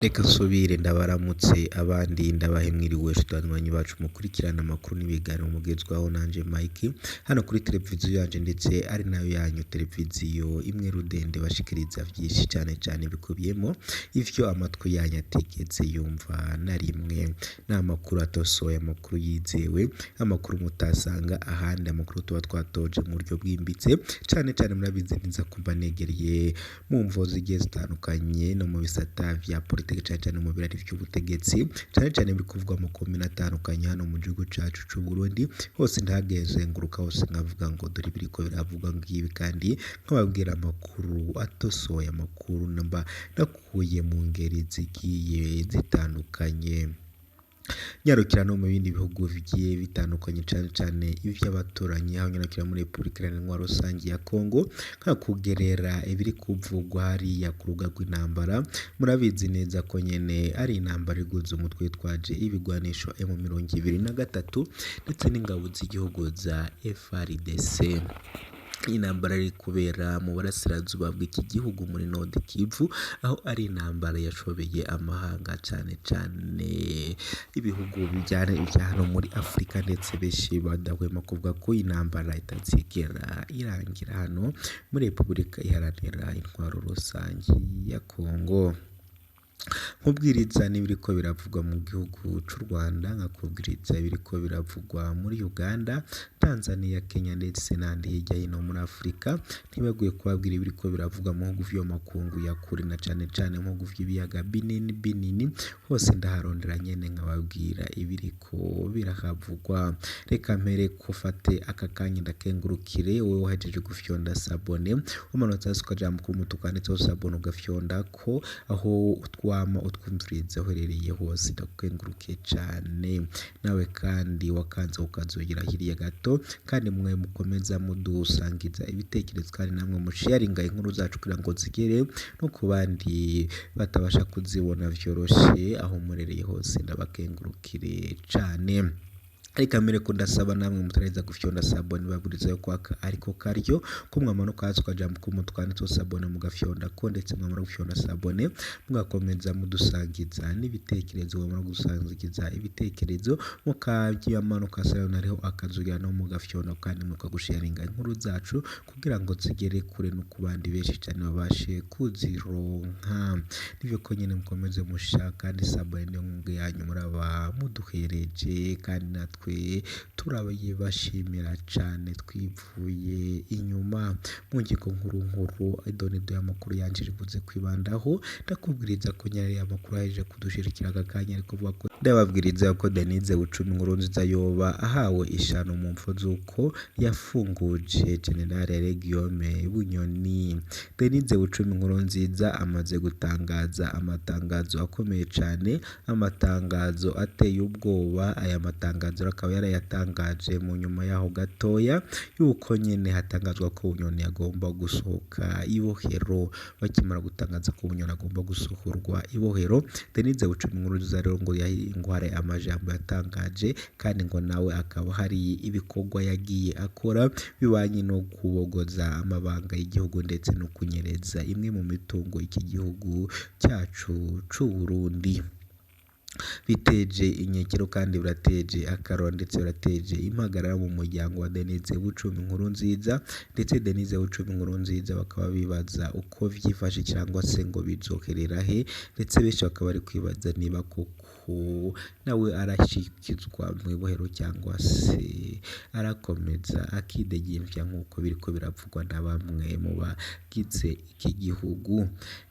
Reka nsubire ndabaramutse abandi ndabahe mwiriwe banywanyi bacu mukurikirana amakuru n'ibiganiro mugezwaho nanje Mike hano kuri televiziyo yanje ndetse ari nayo yanyu televiziyo imwe rudende bashikiriza vyinshi cyane bikubiyemo ivyo amatwi yanyu atigeze yumva na rimwe n'amakuru atosoye amakuru yizewe amakuru mutasanga ahandi amakuru tuba twatoje mu buryo bwimbitse cyane murabizi neza kumva negereye mu mvo zigiye zitandukanye no mu bisata vya cyane mu birari by'ubutegetsi cyane biri kuvugwa mu komine atandukanye hano mu gihugu cyacu cy'u Burundi hose ndahageze nguruka hose nkavuga ngo dore biriko biravugwa ngibi kandi nkababwira amakuru atosoye amakuru namba nakuye mu ngeri zigiye zitandukanye nyarukira no mu bindi bihugu bigiye bitandukanye cyane ivy'abaturanyi aho nyarukira muri Republika Iharanira Rusangi ya Kongo nkakugerera ibiri kuvugwa hariya ku rubuga rw'intambara murabizi neza ko nyene ari intambara iguze umutwe twaje ibigwanisho M23 ndetse n'ingabo z'igihugu za FARDC intambara iri kubera mu burasirazuba bw'iki gihugu muri Nord Kivu aho ari intambara yashobeye amahanga cyane ibihugu bijyana hano muri Afrika ndetse beshi badahwema kuvuga ko intambara itazigera irangira hano muri Republika Iharanira Intwaro Rusangi ya Kongo nkubwiriza n'ibiriko biravugwa mu gihugu cy'u Rwanda nkakubwiriza ibiriko biravugwa muri Uganda Tanzania Kenya ndetse n'andi hirya hino muri Afrika ntibaguye kubabwira ibiriko biravugwa mu bihugu vyo makungu ya kure na cyane mu bihugu vy'ibiyaga binini hose ndaharondera nyene nkababwira ibiriko birahavugwa reka mpere kufate aka kanya ndakengurukire wowe wahejeje gufyonda sabone umanutse ukajambo ku mutukanditse sabone ugafyonda ko aho wama utwumviriza uherereye hose ndakengurukiye cyane nawe kandi wakanze ukazogira hiriya gato kandi mwe mukomeza mudusangiza ibitekerezo kandi namwe musharinga inkuru zacu kugira ngo zigere no ku bandi batabasha kuzibona vyoroshe aho murereye hose ndabakengurukire cyane ariko mbere ko ndasaba namwe mutareza gufyonda sabone baburiza yo kwaka ariko karyo ko mwamanuka hasi ukajambo ku mutwanditse sabone mugafyonda ko ndetse mwamara gufyonda sabone mugakomeza mudusangiza n'ibitekerezo mwamara gusangiza ibitekerezo mukabyamanuka sara nariho akazugira no mugafyonda kandi mukagusharinga inkuru zacu kugira ngo zigere kure no kubandi benshi cyane babashe kuzironka nivyo ko nyene mukomeze mushaka kandi sabone nyo yanyu muraba muduhereje kandi natwe turabaye bashimira cyane twivuye inyuma mu ngiko nkuru idonido y'amakuru yanje rivuze kwibandaho ndakubwiriza ko nyari amakuru yaje kudushirikira akanya ariko vuga ko ndababwiriza ko Denise Bucumi nkuru nziza yoba ahawe ishano mu mfo zuko yafunguje General Guillaume Bunyoni Denise Bucumi nkuru nziza amaze gutangaza amatangazo akomeye cyane amatangazo ateye ubwoba aya matangazo akaba yarayatangaje mu nyuma yaho gatoya yuko nyene hatangazwa ko Bunyoni agomba gusohoka ibohero bakimara gutangaza ko Bunyoni agomba gusohorwa ibohero Denise Bucumi nkuru nziza rero ngo ingware amajambo yatangaje kandi ngo nawe akaba hari ibikorwa yagiye akora bibanye no kubogoza amabanga y'igihugu ndetse no kunyereza imwe mu mitungo iki gihugu cyacu c'u Burundi biteje inyekero kandi birateje akaro ndetse birateje impagarara mu muryango wa Denise Bucumi nkuru nziza ndetse Denise Bucumi nkuru nziza bakaba bibaza uko vyifashe cyangwa se ngo bizokerera he ndetse benshi bakaba ari kwibaza niba koko nawe arashikizwa mu ibohero cyangwa se arakomeza akidegembya nk'uko biriko biravugwa na bamwe mu bagize iki gihugu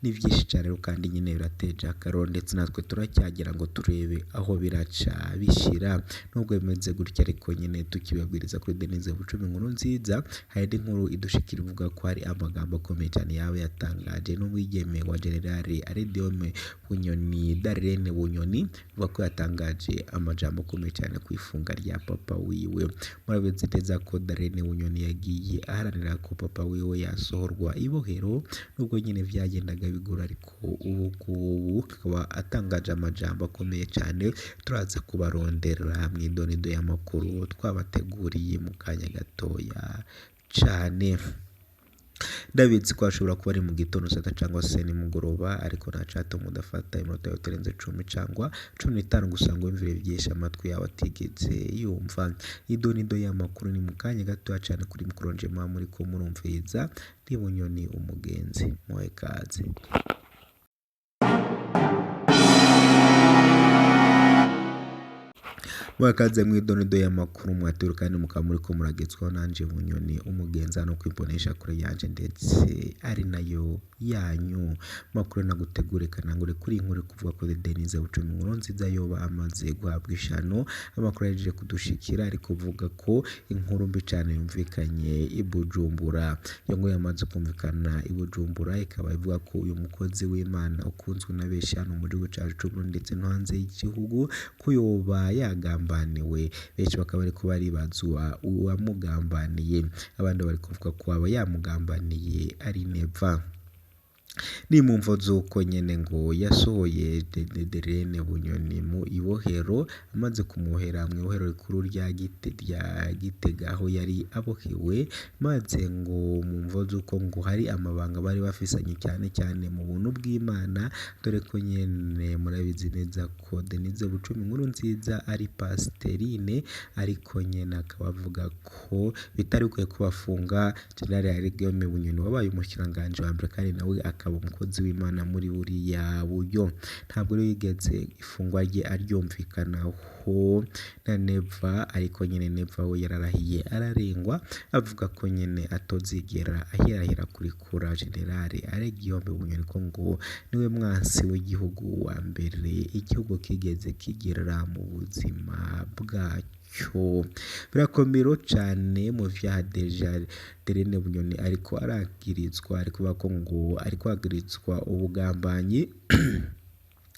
n'ivyinshi cyane kandi nyine birateje akaro ndetse natwe turacyagira ngo turebe aho biraca bishira nubwo bimeze gutya ariko nyine tukibabwiriza kuri Denise Bucumi nkuru nziza hari inkuru idushikira ivuga ko hari amagambo akomeye cyane yawe yatangaje n'umwigeme wa General Guillaume Bunyoni Darlene Bunyoni vuga ko yatangaje amajambo akomeye cyane ku ifunga rya papa wiwe murabizi neza ko Darlene Bunyoni yagiye aharanira ko papa wiwe yasohorwa ibohero nubwo nyine vyagendaga bigura ariko ubu akaba atangaje amajambo akomeye cyane turaza kubarondera mu idonido y'amakuru twabateguriye mu kanya gatoya cyane ndabizi ko ashobora kuba ari mu gitondo saa tatu cyangwa se nimugoroba, ariko nta catuma udafata iminota yawe itarenze 10 cyangwa 15 gusa ngo wumvire byinshi amatwi yawe atigeze yumva. Idonido y'amakuru ni mu kanya gato cyane kuri mikoro njema muri ko murumviriza ndi Bunyoni umugenzi muhe kaze. Mwakaze mw'idonido y'amakuru mwateruka kandi mukaba muri ko muragezwaho nanje Bunyoni umugenzi no kwibonesha kure yanje ndetse ari nayo yanyu. Makuru nagutegure kanangure kuri inkuru kuvuga ko Denise Bucumi Nkurunziza yoba amaze guhabwa ishano. Amakuru yaje kudushikira ari kuvuga ko inkuru mbi cyane yumvikanye i Bujumbura. Yo ngo yamaze kumvikana i Bujumbura, ikaba ivuga ko uyu mukozi w'Imana ukunzwe na benshi hano mu gihugu cyacu cy'u Burundi ndetse no hanze y'igihugu ko yoba yagambaniwe. Benshi bakaba bari ko baribazwa uwamugambaniye, abandi bari kuvuga ko aba yamugambaniye ari Neva. Ni mu mvo z'uko nyene ngo yasohoye Derene Bunyoni mu ibohero, amaze kumuhera mu ibohero rikuru rya Gitega aho yari abohewe, maze ngo mu mvo z'uko ngo hari amabanga bari bafisanye cyane cyane mu buntu bw'Imana, dore ko nyene murabizi neza ko Denise Bucumi Nkurunziza ari pasiterine, ariko nyene akaba avuga ko bitari bikwiye kubafunga General Guillaume Bunyoni wabaye umushikiranganje wa mbere kandi nawe akaba umukozi w'Imana muri buriya buryo. Ntabwo yigeze ifungwa rye aryumvikanaho na Neva, ariko nyene Neva we yararahiye ararengwa avuga ko nyene atozigera ahirahira kuri kura General Guillaume Bunyoni ko ngo niwe mwansi w'igihugu wa mbere igihugu kigeze kigira mu buzima bwacyo. Birakomero cyane mu vya Derene Bunyoni ariko aragirizwa, ariko bako ngo ariko agirizwa ubugambanyi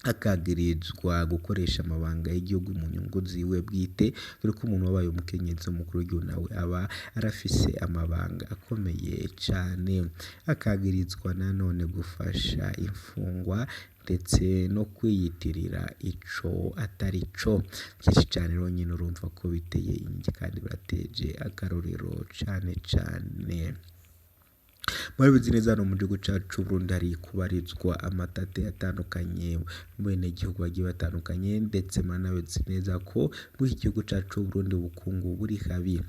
akagirizwa gukoresha amabanga y'igihugu mu nyungu ziwe bwite, dore ko umuntu wabaye umukenyezi mukuru w'igihugu nawe aba arafise amabanga akomeye cyane. Akagirizwa nanone gufasha imfungwa ndetse no kwiyitirira ico atari co. Byinshi cyane rero nyine urumva ko biteye ingi kandi birateje akarorero cyane. Murabizi neza no mu gihugu cyacu Burundi hari kubarizwa amatate atandukanye mu bene gihugu bagiye batandukanye, ndetse manabizi neza ko muri iki gihugu cyacu Burundi ubukungu buri habi.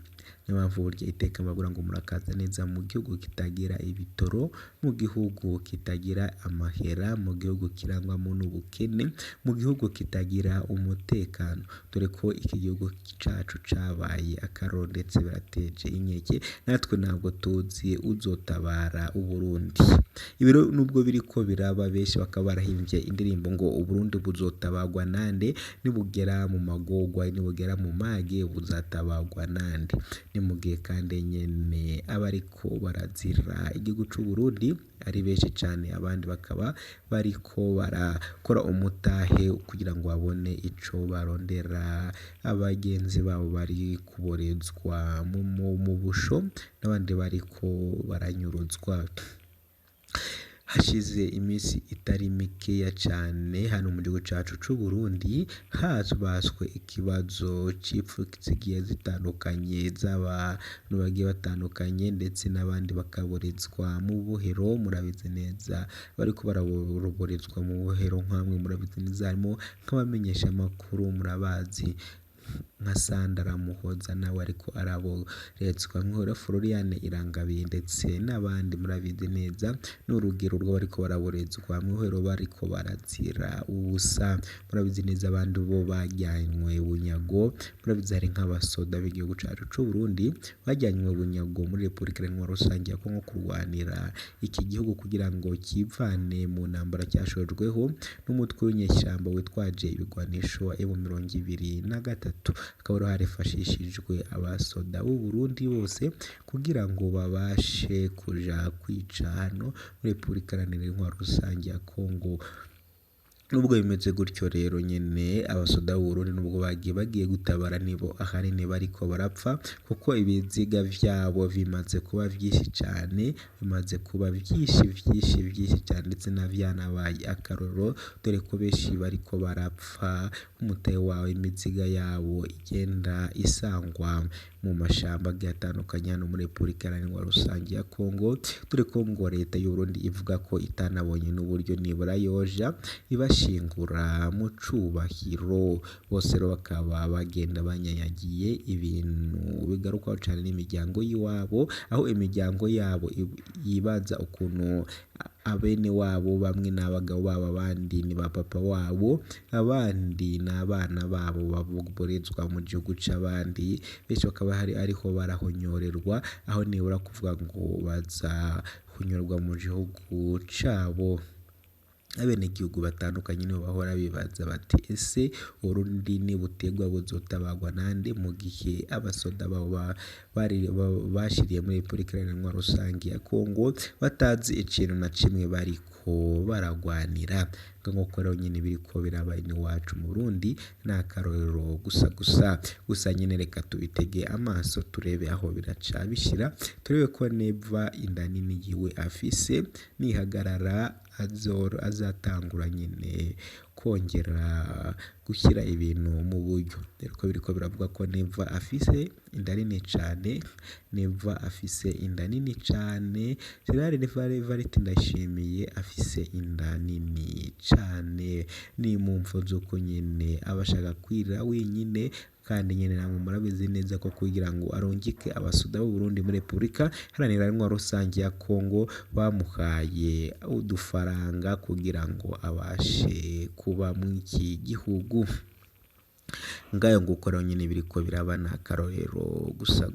Niyo mpamvu burya iteka mbabura ngo murakaza neza mu gihugu kitagira ibitoro, mu gihugu kitagira amahera, mu gihugu kirangwamo n'ubukene, mu gihugu kitagira umutekano, dore ko iki gihugu cyacu cabaye akaro ndetse birateje inkeke. Natwe ntabwo tuzi uzotabara Uburundi. Ibiro nubwo biriko biraba, benshi bakaba barahimbye indirimbo ngo Uburundi buzotabagwa nande, nibugera mu magorwa nibugera mu mage buzatabagwa nande. Ni mu gihe kandi nyene abariko barazira igihugu c'u Burundi ari benshi cyane, abandi bakaba bariko barakora umutahe kugira ngo babone ico barondera abagenzi babo bari kuborezwa mu busho, n'abandi bariko baranyuruzwa. Hashize iminsi itari mikeya cyane hano mu gihugu cyacu c'u Burundi hazbaswe ikibazo c'ipfu zigiye zitandukanye z'abantu bagiye batandukanye, ndetse n'abandi bakaborezwa mu buhero. Murabizi neza bariko baraborezwa mu buhero nk'amwe murabizi neza harimo nk'abamenyesha amakuru, murabazi nka Sandra Muhoza nawe ariko araborezwa, nk'ora Floriane Irangabiye ndetse n'abandi murabizi neza n'urugero rw'abariko baraborezwa mu buhero bariko barazira ubusa. Murabizi neza abandi bo bajyanywe bunyago, murabizi hari nk'abasoda b'igihugu cyacu c'u Burundi bajyanywe bunyago muri Repubulika Iharanira Rusange ya Kongo kurwanira iki gihugu kugira ngo kivane mu ntambara cyashojweho n'umutwe w'inyeshyamba witwaje ibigwanisho M23. Akaba harifashishijwe abasoda b'u Burundi bose kugira ngo babashe kuja kwica hano muri Repubulika Iharanira Rusange ya Kongo. nubwo bimeze gutyo rero nyene abasoda b'Uburundi nubwo bagiye gutabara nibo ahanini bariko barapfa kuko ibiziga vyabo bimaze kuba vyinshi cane vyinshi cane ndetse na vyanabaye akarorero dore ko benshi bariko barapfa umutahe wawe imiziga yabo igenda isangwa mu mashamba agiye atandukanye hano muri Repubulika Iharanira Rusangi ya Kongo dore ko ngo leta y'u Burundi ivuga ko itanabonye n'uburyo nibura yoja ibashingura mu cubahiro bose rero bakaba bagenda banyanyagiye ibintu bigarukaho cane n'imiryango y'iwabo aho imiryango yabo yibaza ukuntu abene wabo bamwe n'abagabo babo abandi ni ba papa wabo abandi n'abana babo baborezwa mu gihugu c'abandi benshi bakaba ariho barahonyorerwa aho nibura kuvuga ngo baza kunyorwa mu gihugu cabo abenegihugu batandukanye nibo bahora bibaza bati ese Urundi nibutegwa buzotabagwa nande mu gihe abasoda babo bashiriye muri Repubulika Iharanira Rusangi ya Kongo batazi ikintu na kimwe bariko baragwanira nk'uko rero nyine biriko birabaye iwacu mu Burundi n'akarorero gusa nyine reka tubitege amaso turebe aho biraca bishira turebe ko neva inda nini yiwe afise nihagarara azatangura nyine kongera gushyira ibintu mu buryo dore ko biriko biravuga ko neva afise inda nini cane General Evariste Ndayishimiye afise inda nini cane ni mu mvo z'uko nyine abashaka kwira wenyine kandi nyene namwe murabizi neza ko kugira ngo arongike abasoda b'u Burundi muri Repubulika Iharanira Rusangi ya Kongo bamuhaye udufaranga kugira ngo abashe kuba mu iki gihugu ngayo nguko rero nyine biriko birabana akarorero gusa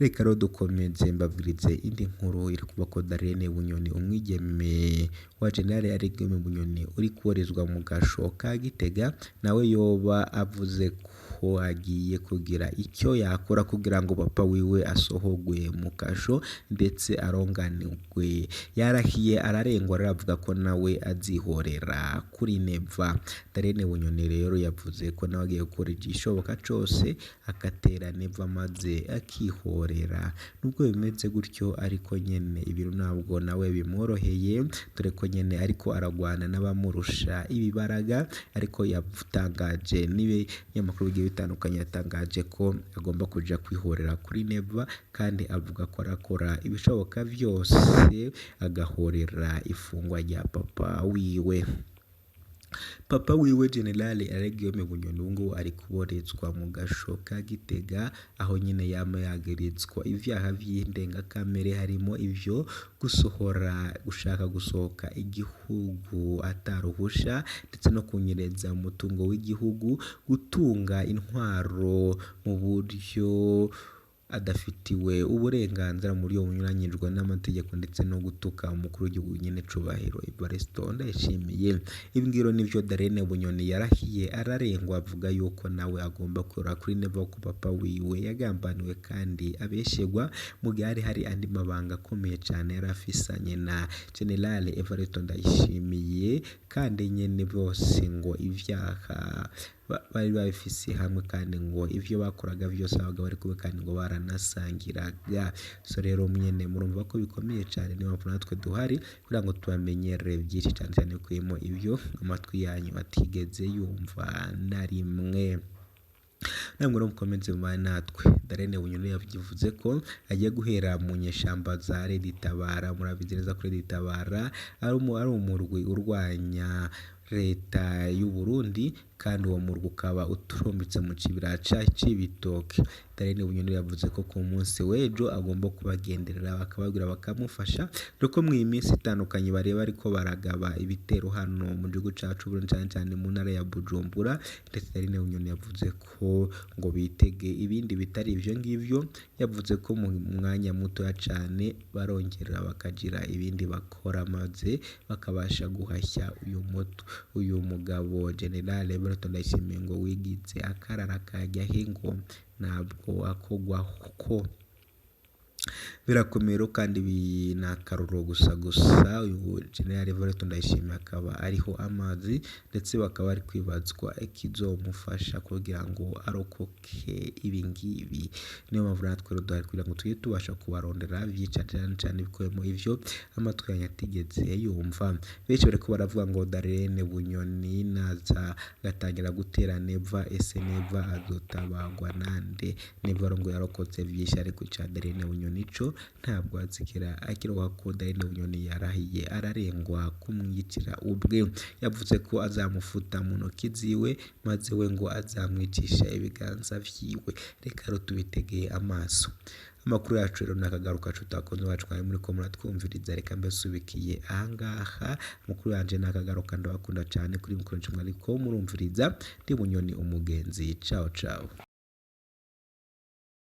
reka rero dukomeze mbabwirize indi nkuru iri kuba ko Darlene Bunyoni umwigeme wa General Aregime Bunyoni uri kuborezwa mu gasho ka Gitega nawe yoba avuze ko agiye kugira icyo yakora kugira ngo papa wiwe asohogwe mu kasho ndetse aronganirwe yarahiye ararengwa aravuga ko nawe azihorera kuri neva Darlene Bunyoni rero yavuze ko nawe agiye gukora igishoboka cose akatera neva maze akihorera nubwo bimeze gutyo ariko nyene ibintu ntabwo nawe bimworoheye dore ko nyene ariko aragwana n'abamurusha ibibaraga ariko yatangaje n'ibinyamakuru bigiye bitandukanye yatangaje ko agomba kuja kwihorera kuri neva kandi avuga ko arakora ibishoboka byose agahorera ifungwa rya papa wiwe General Aregime Bunyoni ngo ari kuborezwa mu gasho ka Gitega aho nyine yama yagirizwa ivyaha vy'indengakamere harimo ivyo gushaka gusohoka igihugu ataruhusha ndetse no kunyereza umutungo w'igihugu gutunga intwaro mu buryo adafitiwe uburenganzira muri yo bunyuranyijwe n'amategeko ndetse no gutuka umukuru w'igihugu nyene cubahiro Evariste Ndayishimiye ibingiro nivyo Darlene Bunyoni yarahiye ararengwa avuga yuko nawe agomba kora kuri neva ko papa wiwe yagambaniwe kandi abeshegwa mu gihe hari andi mabanga akomeye cyane yarafisanye na General Evariste Ndayishimiye kandi nyene bose ngo ivyaha bari babifise hamwe kandi ngo ivyo bakoraga byose abaga bari kube kandi ngo baranasangiraga so rero mwene murumva ko bikomeye cyane niyo mpamvu natwe duhari kugira ngo tubamenyere byinshi cyane kwimo ivyo amatwi yanyu atigeze yumva na rimwe namwe rero mukomeze mu natwe Darlene Bunyoni yavuze ko agiye guhera mu nyeshamba za Red Tabara murabizi neza ko Red Tabara ari umurwi urwanya leta y'u Burundi kandi uwo murwi ukaba uturumbitse mu kibira c'ibitoke Darlene Bunyoni yavuze ko ku munsi w'ejo agomba kubagenderera bakababwira bakamufasha doko mu iminsi itandukanye bareba ariko baragaba ibitero hano mu gihugu cacu Burundi cyane mu ntara ya Bujumbura ndetse Darlene Bunyoni yavuze ko ngo bitege ibindi bitari ivyo ngivyo yavuze ko mu mwanya muto cyane barongera bakagira ibindi bakora maze bakabasha guhashya uyu mugabo General Evariste Ndayishimiye ngo wigize akarara kajya hengo ntabwo akogwa ko birakomero kandi binakaruro gusa uyu General Evariste Ndayishimiye akaba ariho amazi ndetse bakaba bari kwibazwa ikizomufasha kugira ngo arokoke ibingibi. Niyo mpamvu natwe duhari kugira ngo tujye tubasha kubarondera byica cyane bikwemo ivyo amatwi yanyatigeze yumva. Benshi bariko baravuga ngo Darlene Bunyoni naza gatangira gutera Neva, ese Neva azotabagwa nande? Neva ngo yarokotse vyinshi ariko ca Darlene Bunyoni co ntabwo azikira akiroha ko Darlene Bunyoni yarahiye ararengwa kumwicira ubwe. Yavuze ko azamufuta mu ntoki ziwe maze we ngo azamwicisha ibiganza vyiwe. Reka rero tubitegeye amaso. Amakuru yacu rero nakagaruka tutakonze wacu kwa muri ko muratwumviriza, reka mbesubikiye ahangaha. Amakuru yanje nakagaruka ndabakunda cyane kuri mukuru ncumwe ariko murumviriza ndi Bunyoni umugenzi. Ciao ciao.